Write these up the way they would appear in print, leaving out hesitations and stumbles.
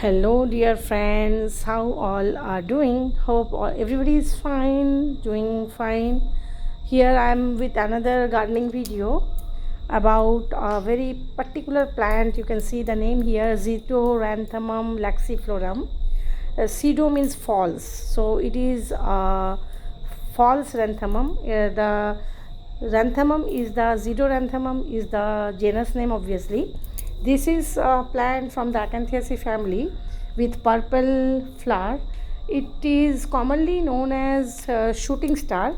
Hello, dear friends. How all are doing? Hope everybody is fine, doing fine. Here I am with another gardening video about a very particular plant. You can see the name here, Zithoranthemum laxiflorum. Pseudo means false, so it is false ranthemum. The Ranthamum is the Zithoranthemum is the genus name, obviously. This is a plant from the Acanthaceae family with purple flower. It is commonly known as shooting star.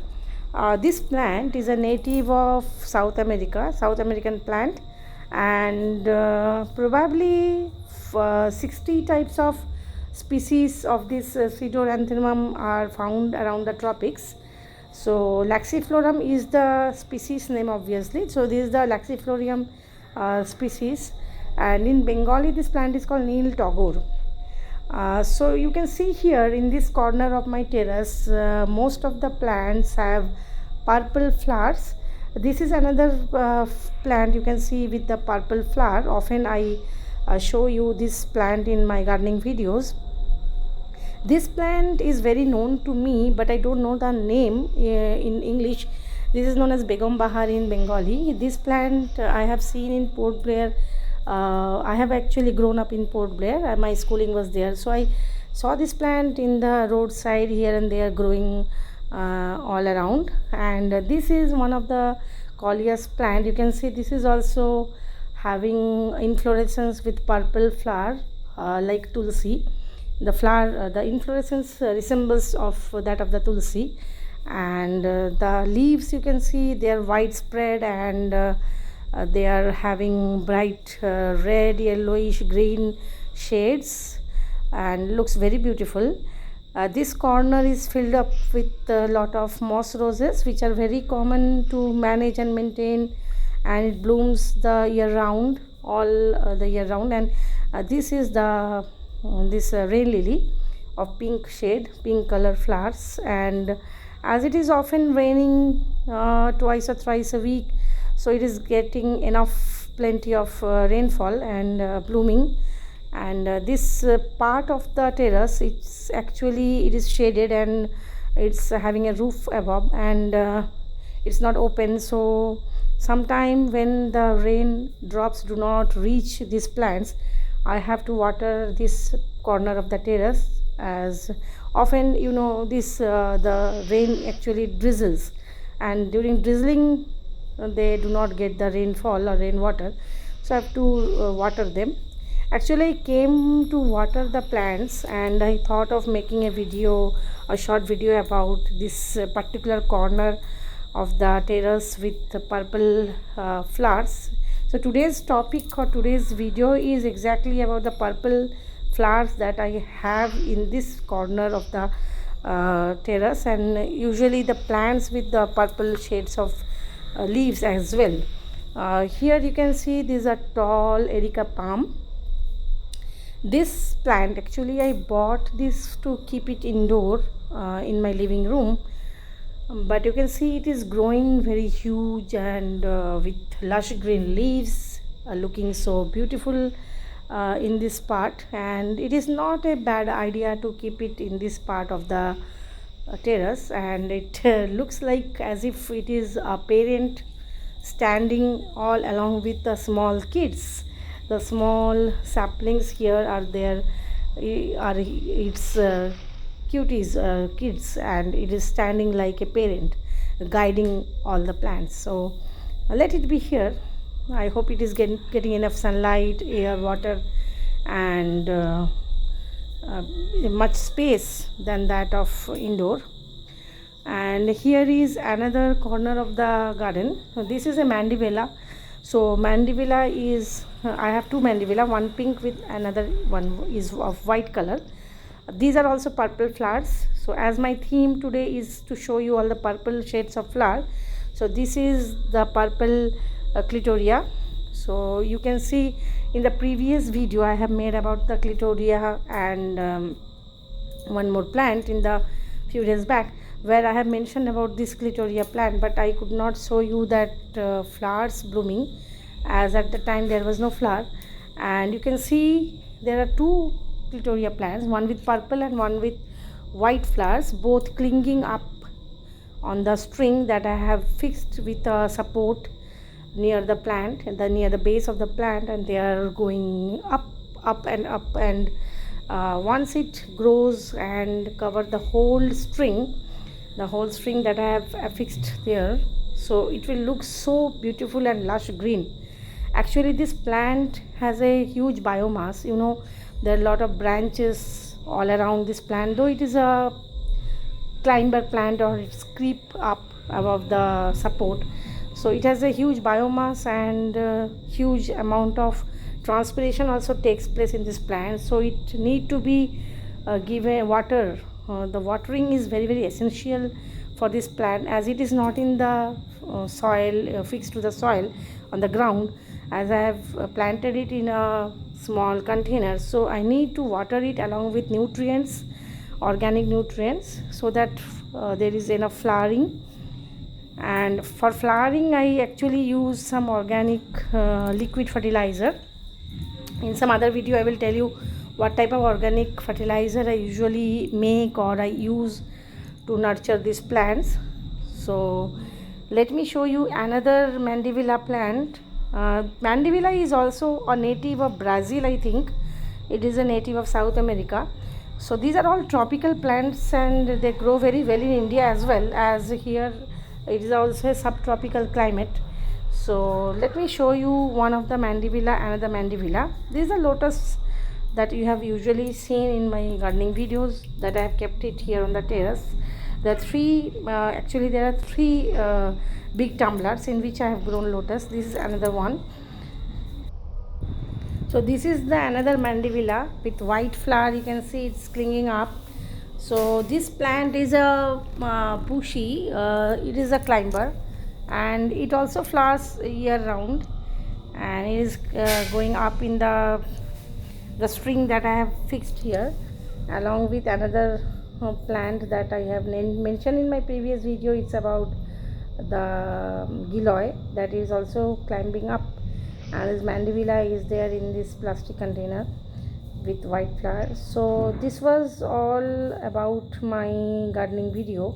This plant is a native of South America, South American plant, and probably 60 types of species of this Pseudoranthemum are found around the tropics. So Laxiflorum is the species name, obviously. So this is the Laxiflorium species, and in Bengali this plant is called Neel Tagore. So you can see here in this corner of my terrace, most of the plants have purple flowers. This is another plant you can see with the purple flower. Often I show you this plant in my gardening videos. This plant is very known to me, but I don't know the name in English. This is known as Begum Bahar in Bengali. This plant I have seen in Port Blair. I have actually grown up in Port Blair. My schooling was there, so I saw this plant in the roadside here and there growing all around. And this is one of the coleus plant. You can see this is also having inflorescence with purple flower like tulsi. The flower, the inflorescence resembles of that of the tulsi, and the leaves you can see they are widespread, and they are having bright red, yellowish, green shades, and looks very beautiful. This corner is filled up with a lot of moss roses, which are very common to manage and maintain, and it blooms the year round, all the year round. And this is the this rain lily of pink shade, pink color flowers. And as it is often raining twice or thrice a week, so it is getting enough plenty of rainfall and blooming. And this part of the terrace, it's actually it is shaded, and it's having a roof above, and it's not open. So sometime when the rain drops do not reach these plants, I have to water this corner of the terrace, as often this the rain actually drizzles, and during drizzling they do not get the rainfall or rainwater, so I have to water them. Actually, I came to water the plants, and I thought of making a short video about this particular corner of the terrace with the purple flowers. So today's topic or today's video is exactly about the purple flowers that I have in this corner of the terrace, and usually the plants with the purple shades of leaves as well. Here you can see this is a tall Erica palm. This plant, actually I bought this to keep it indoor in my living room, but you can see it is growing very huge, and with lush green leaves, looking so beautiful in this part. And it is not a bad idea to keep it in this part of the terrace, and it looks like as if it is a parent standing all along with the small kids. The small saplings here are there, are its cuties, kids, and it is standing like a parent guiding all the plants. So let it be here. I hope it is getting enough sunlight, air, water, and much space than that of indoor. And here is another corner of the garden. This is a mandibella. So mandibella is I have two mandibella, one pink with another one is of white color. These are also purple flowers. So as my theme today is to show you all the purple shades of flower, so this is the purple clitoria. So you can see in the previous video I have made about the clitoria, and one more plant in the few days back, where I have mentioned about this clitoria plant, but I could not show you that flowers blooming, as at the time there was no flower. And you can see there are two clitoria plants, one with purple and one with white flowers, both clinging up on the string that I have fixed with a support near the plant, near the base of the plant, and they are going up and up, and once it grows and cover the whole string that I have affixed there, so it will look so beautiful and lush green. Actually, this plant has a huge biomass. There are a lot of branches all around this plant, though it is a climber plant or it's creep up above the support, so it has a huge biomass, and huge amount of transpiration also takes place in this plant, so it need to be given water. The watering is very very essential for this plant, as it is not in the soil, fixed to the soil on the ground, as I have planted it in a small container, so I need to water it along with nutrients, organic nutrients, so that there is enough flowering. And for flowering, I actually use some organic liquid fertilizer. In some other video I will tell you what type of organic fertilizer I usually make or I use to nurture these plants. So let me show you another mandevilla plant. Mandevilla is also a native of Brazil, I think. It is a native of South America. So these are all tropical plants, and they grow very well in India as well, as here it is also a subtropical climate. So let me show you one of the mandevilla, another mandevilla. This is a lotus that you have usually seen in my gardening videos, that I have kept it here on the terrace. There are three big tumblers in which I have grown lotus. This is another one. So this is the another mandevilla with white flower. You can see it's clinging up. So this plant is a bushy, it is a climber, and it also flowers year round, and it is going up in the string that I have fixed here, along with another plant that I have mentioned in my previous video. It's about the giloy that is also climbing up, and this mandevilla is there in this plastic container with white flowers. So this was all about my gardening video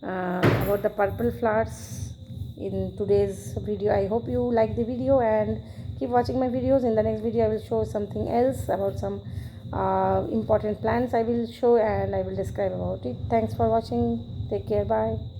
about the purple flowers in today's video. I hope you like the video, and keep watching my videos. In the next video I will show something else about some important plants I will show, and I will describe about it. Thanks for watching. Take care. Bye.